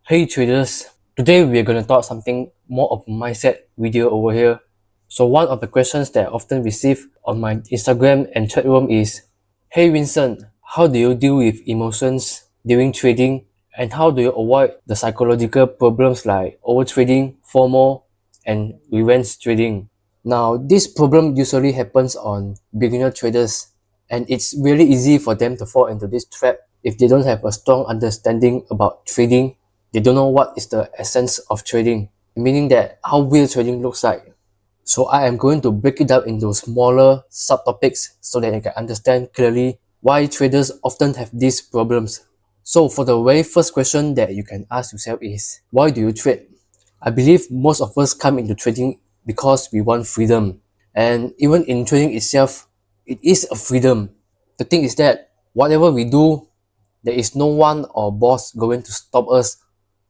Hey traders, today we're going to talk something more of a mindset video over here. So one of the questions that I often receive on my Instagram and chat room is, hey Vincent, how do you deal with emotions during trading and how do you avoid the psychological problems like overtrading, FOMO, and revenge trading? Now, this problem usually happens on beginner traders and it's really easy for them to fall into this trap if they don't have a strong understanding about trading. They don't know what is the essence of trading, meaning that how real trading looks like. So I am going to break it down into smaller subtopics so that you can understand clearly why traders often have these problems. So for the very first question that you can ask yourself is, why do you trade? I believe most of us come into trading because we want freedom. And even in trading itself, it is a freedom. The thing is that whatever we do, there is no one or boss going to stop us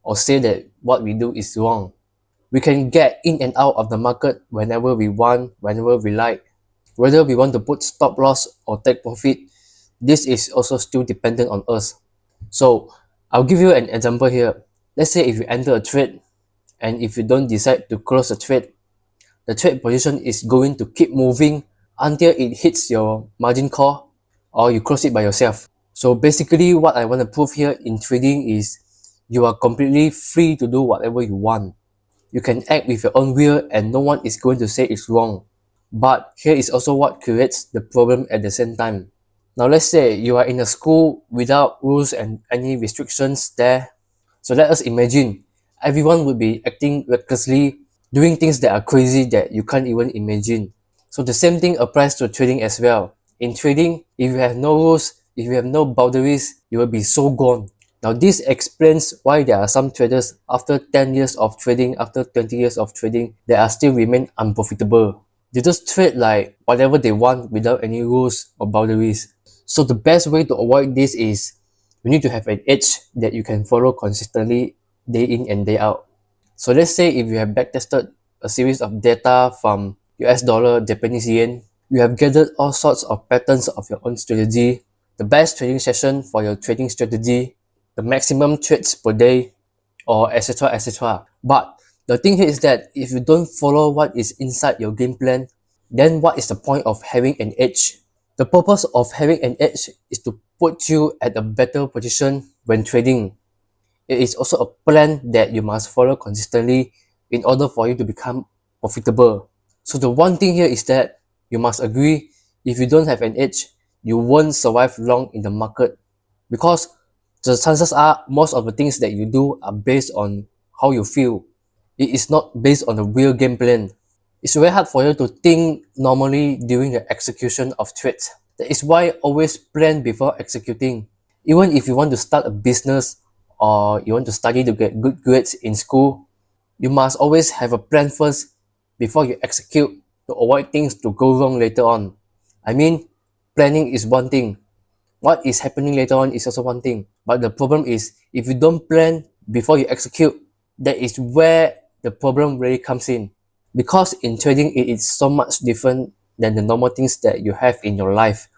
or say that what we do is wrong. We can get in and out of the market whenever we want, whenever we like. Whether we want to put stop loss or take profit, this is also still dependent on us. So I'll give you an example here. Let's say if you enter a trade and if you don't decide to close the trade position is going to keep moving until it hits your margin call or you close it by yourself. So basically what I want to prove here in trading is you are completely free to do whatever you want. You can act with your own will and no one is going to say it's wrong. But here is also what creates the problem at the same time. Now let's say you are in a school without rules and any restrictions there. So let us imagine everyone would be acting recklessly, doing things that are crazy that you can't even imagine. So the same thing applies to trading as well. In trading, if you have no rules, if you have no boundaries, you will be so gone. Now this explains why there are some traders after 10 years of trading, after 20 years of trading, that are still remain unprofitable. They just trade like whatever they want without any rules or boundaries. So the best way to avoid this is you need to have an edge that you can follow consistently day in and day out. So let's say if you have backtested a series of data from US dollar, Japanese yen, you have gathered all sorts of patterns of your own strategy, the best trading session for your trading strategy, the maximum trades per day, or etc. etc. But the thing here is that if you don't follow what is inside your game plan, then what is the point of having an edge? The purpose of having an edge is to put you at a better position when trading. It is also a plan that you must follow consistently in order for you to become profitable. So the one thing here is that you must agree if you don't have an edge, you won't survive long in the market because the chances are most of the things that you do are based on how you feel. It is not based on a real game plan. It's very hard for you to think normally during the execution of trades. That is why always plan before executing. Even if you want to start a business or you want to study to get good grades in school, you must always have a plan first before you execute to avoid things to go wrong later on. I mean, planning is one thing. What is happening later on is also one thing. But the problem is if you don't plan before you execute, that is where the problem really comes in. Because in trading, it is so much different than the normal things that you have in your life.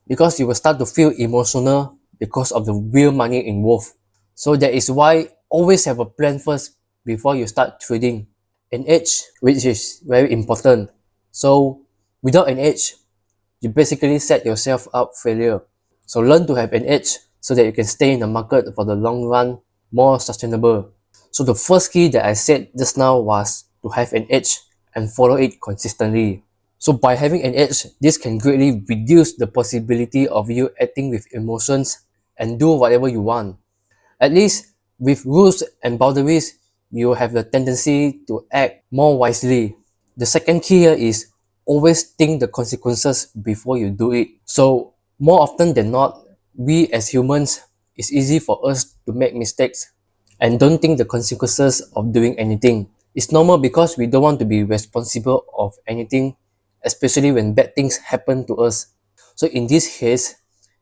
Because you will start to feel emotional because of the real money involved. So that is why always have a plan first before you start trading. An edge, which is very important. So without an edge, you basically set yourself up failure. So learn to have an edge so that you can stay in the market for the long run more sustainable. So the first key that I said just now was to have an edge and follow it consistently. So by having an edge, this can greatly reduce the possibility of you acting with emotions and do whatever you want. At least with rules and boundaries, you have the tendency to act more wisely. The second key here is always think the consequences before you do it. So more often than not, we as humans, it's easy for us to make mistakes and don't think the consequences of doing anything. It's normal because we don't want to be responsible of anything, especially when bad things happen to us. So in this case,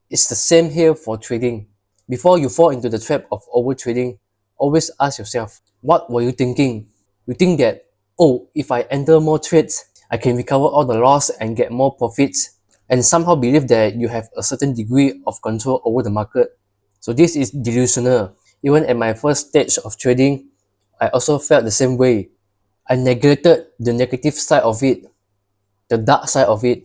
it's the same here for trading. Before you fall into the trap of overtrading, always ask yourself, what were you thinking? You think that, oh, if I enter more trades, I can recover all the loss and get more profits, and somehow believe that you have a certain degree of control over the market. So this is delusional. Even at my first stage of trading, I also felt the same way. I neglected the negative side of it, the dark side of it.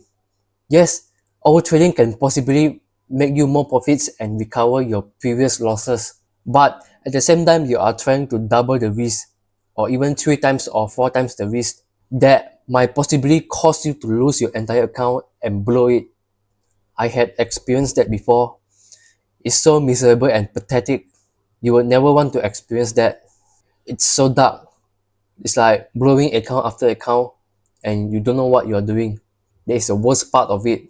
Yes, overtrading can possibly make you more profits and recover your previous losses. But at the same time, you are trying to double the risk, or even 3 times or 4 times the risk that might possibly cause you to lose your entire account and blow it. I had experienced that before. It's so miserable and pathetic. You would never want to experience that. It's so dark. It's like blowing account after account and you don't know what you are doing. That is the worst part of it.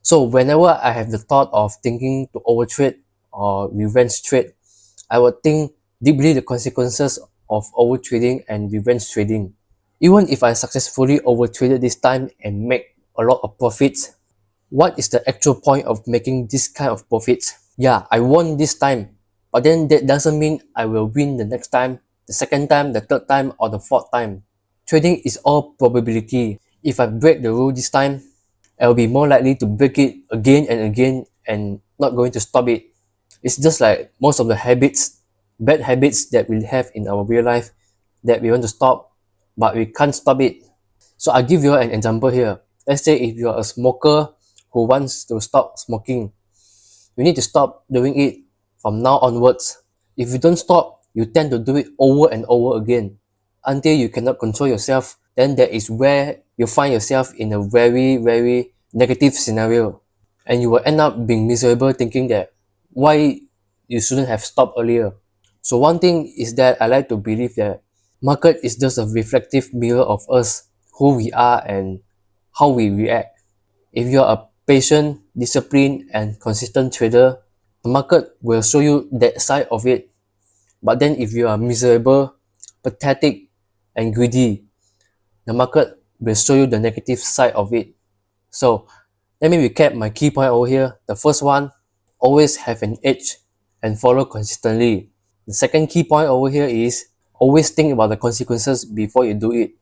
So whenever I have the thought of thinking to overtrade or revenge trade, I would think deeply the consequences of overtrading and revenge trading. Even if I successfully overtraded this time and make a lot of profits, what is the actual point of making this kind of profits? Yeah, I won this time, but then that doesn't mean I will win the next time, the second time, the third time, or the fourth time. Trading is all probability. If I break the rule this time, I'll be more likely to break it again and again and not going to stop it. It's just like most of the habits, bad habits that we have in our real life that we want to stop, but we can't stop it. So I'll give you an example here. Let's say if you're a smoker who wants to stop smoking, you need to stop doing it from now onwards. If you don't stop, you tend to do it over and over again until you cannot control yourself. Then that is where you find yourself in a very, very negative scenario. And you will end up being miserable thinking that why you shouldn't have stopped earlier. So one thing is that I like to believe that market is just a reflective mirror of us, who we are and how we react. If you're a patient, disciplined, and consistent trader, the market will show you that side of it. But then if you are miserable, pathetic, and greedy, the market will show you the negative side of it. So let me recap my key point over here. The first one, always have an edge and follow consistently. The second key point over here is always think about the consequences before you do it.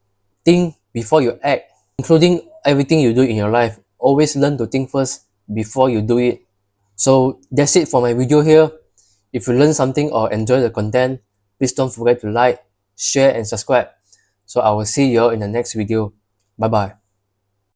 Think before you act, including everything you do in your life. Always learn to think first before you do it. So that's it for my video here. If you learned something or enjoy the content, please don't forget to like, share, and subscribe. So I will see you all in the next video. Bye bye.